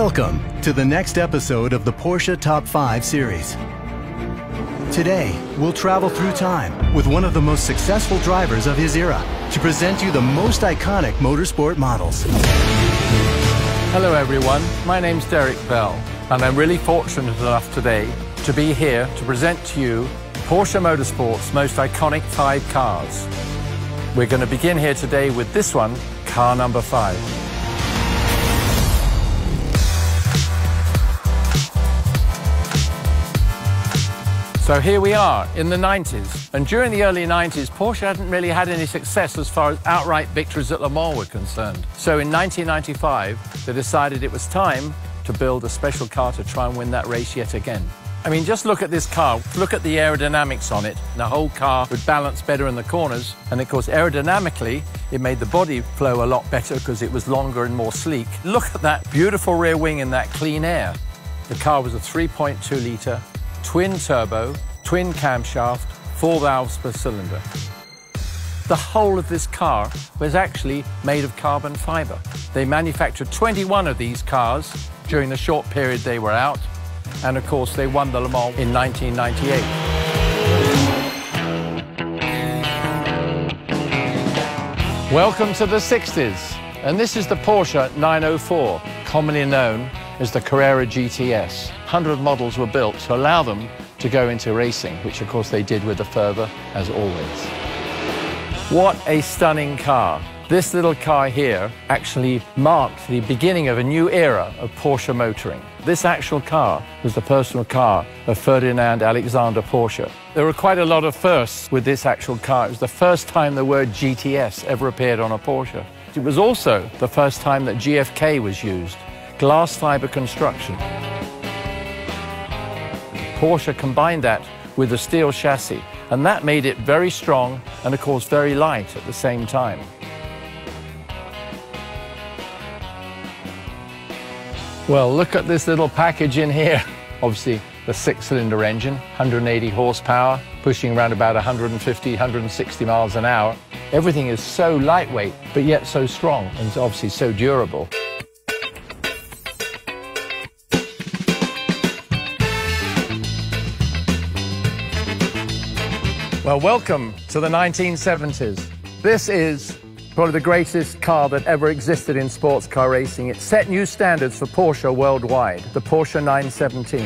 Welcome to the next episode of the Porsche Top 5 series. Today, we'll travel through time with one of the most successful drivers of his era to present you the most iconic motorsport models. Hello everyone, my name's Derek Bell, and I'm really fortunate enough today to be here to present to you Porsche Motorsport's most iconic 5 cars. We're going to begin here today with this one, car number 5. So here we are in the 90s, and during the early 90s, Porsche hadn't really had any success as far as outright victories at Le Mans were concerned. So in 1995, they decided it was time to build a special car to try and win that race yet again. I mean, just look at this car, look at the aerodynamics on it. The whole car would balance better in the corners, and of course, aerodynamically, it made the body flow a lot better because it was longer and more sleek. Look at that beautiful rear wing and that clean air. The car was a 3.2-litre, twin turbo, twin camshaft, 4 valves per cylinder. The whole of this car was actually made of carbon fiber. They manufactured 21 of these cars during the short period they were out, and of course they won the Le Mans in 1998. Welcome to the 60s, and this is the Porsche 904, commonly known as the Carrera GTS. 100 models were built to allow them to go into racing, which of course they did with a fervor, as always. What a stunning car. This little car here actually marked the beginning of a new era of Porsche motoring. This actual car was the personal car of Ferdinand Alexander Porsche. There were quite a lot of firsts with this actual car. It was the first time the word GTS ever appeared on a Porsche. It was also the first time that GFK was used, glass fiber construction. Porsche combined that with a steel chassis, and that made it very strong and of course very light at the same time. Well, look at this little package in here. Obviously the 6-cylinder engine, 180 horsepower, pushing around about 150, 160 miles an hour. Everything is so lightweight, but yet so strong, and it's obviously so durable. Well, welcome to the 1970s. This is probably the greatest car that ever existed in sports car racing. It set new standards for Porsche worldwide, the Porsche 917.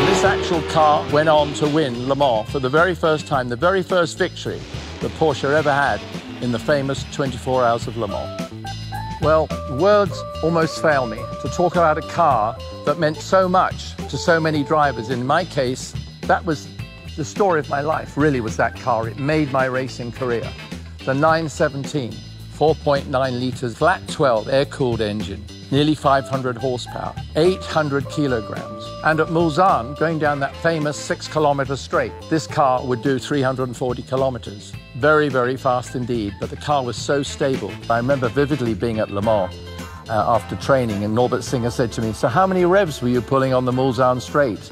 This actual car went on to win Le Mans for the very first time, the very first victory that Porsche ever had in the famous 24 Hours of Le Mans. Well, words almost fail me to talk about a car that meant so much to so many drivers. In my case, that was the story of my life, really, was that car. It made my racing career. The 917, 4.9 litres, flat 12 air-cooled engine, nearly 500 horsepower, 800 kilograms. And at Mulsanne, going down that famous 6-kilometre straight, this car would do 340 kilometres. Very, very fast indeed, but the car was so stable. I remember vividly being at Le Mans after training, and Norbert Singer said to me, "So how many revs were you pulling on the Mulsanne straight?"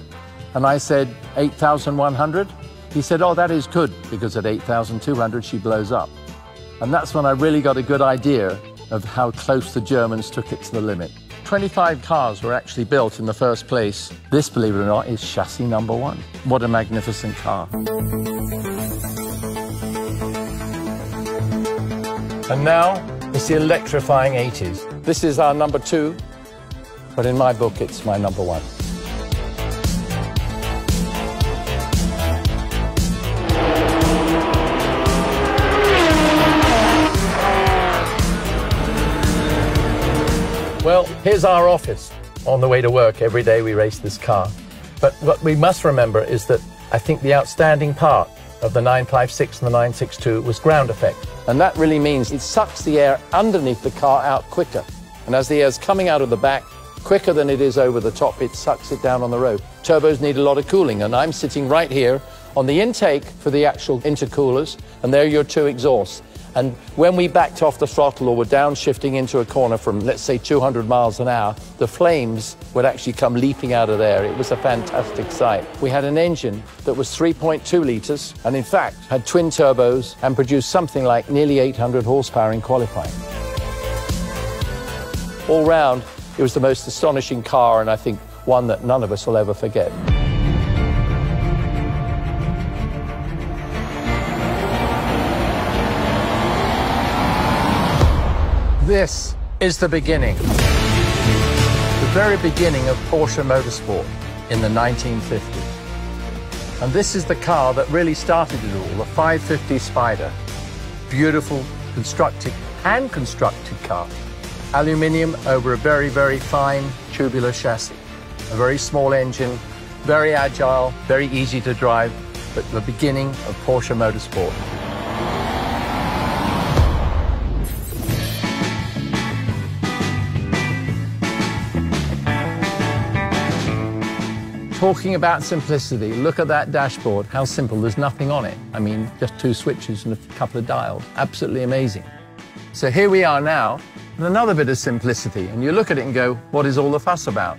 And I said, 8,100. He said, "Oh, that is good, because at 8,200 she blows up." And that's when I really got a good idea of how close the Germans took it to the limit. 25 cars were actually built in the first place. This, believe it or not, is chassis number 1. What a magnificent car. And now, it's the electrifying 80s. This is our number 2, but in my book, it's my number 1. Well, here's our office. On the way to work, every day we race this car. But what we must remember is that I think the outstanding part of the 956 and the 962 was ground effect. And that really means it sucks the air underneath the car out quicker. And as the air's coming out of the back, quicker than it is over the top, it sucks it down on the road. Turbos need a lot of cooling, and I'm sitting right here on the intake for the actual intercoolers, and there are your 2 exhausts. And when we backed off the throttle or were downshifting into a corner from, let's say, 200 miles an hour, the flames would actually come leaping out of there. It was a fantastic sight. We had an engine that was 3.2 litres and, in fact, had twin turbos and produced something like nearly 800 horsepower in qualifying. all round, it was the most astonishing car, and I think one that none of us will ever forget. This is the beginning. The very beginning of Porsche motorsport in the 1950s. And this is the car that really started it all, the 550 Spider. Beautiful, constructed car. Aluminium over a very, very fine tubular chassis. A very small engine, very agile, very easy to drive, but the beginning of Porsche motorsport. Talking about simplicity, look at that dashboard, how simple, there's nothing on it. I mean, just two switches and a couple of dials, absolutely amazing. So here we are now, with another bit of simplicity, and you look at it and go, what is all the fuss about?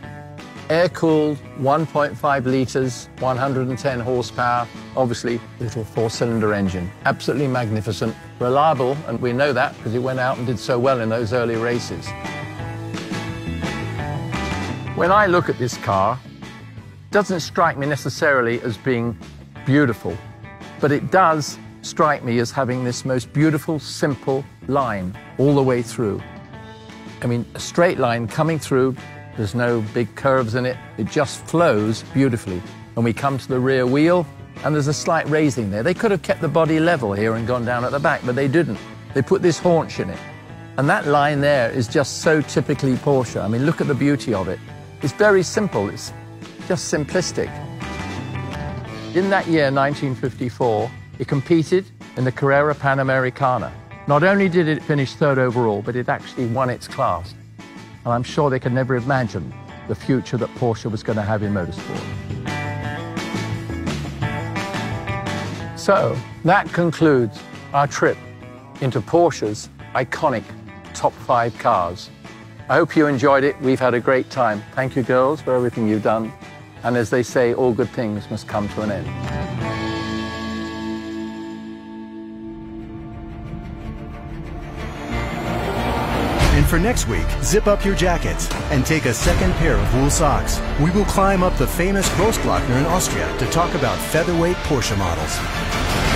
Air-cooled, 1.5 litres, 110 horsepower, obviously little four-cylinder engine. Absolutely magnificent, reliable, and we know that because it went out and did so well in those early races. When I look at this car, it doesn't strike me necessarily as being beautiful, but it does strike me as having this most beautiful, simple line all the way through. I mean, a straight line coming through, there's no big curves in it, it just flows beautifully. When we come to the rear wheel, and there's a slight raising there. They could have kept the body level here and gone down at the back, but they didn't. They put this haunch in it. And that line there is just so typically Porsche. I mean, look at the beauty of it. It's very simple, it's just simplistic. In that year, 1954, it competed in the Carrera Panamericana. Not only did it finish third overall, but it actually won its class. And I'm sure they could never imagine the future that Porsche was going to have in motorsport. So, that concludes our trip into Porsche's iconic top 5 cars. I hope you enjoyed it. We've had a great time. Thank you, girls, for everything you've done. And as they say, all good things must come to an end. And for next week, zip up your jackets and take a second pair of wool socks. We will climb up the famous Großglockner in Austria to talk about featherweight Porsche models.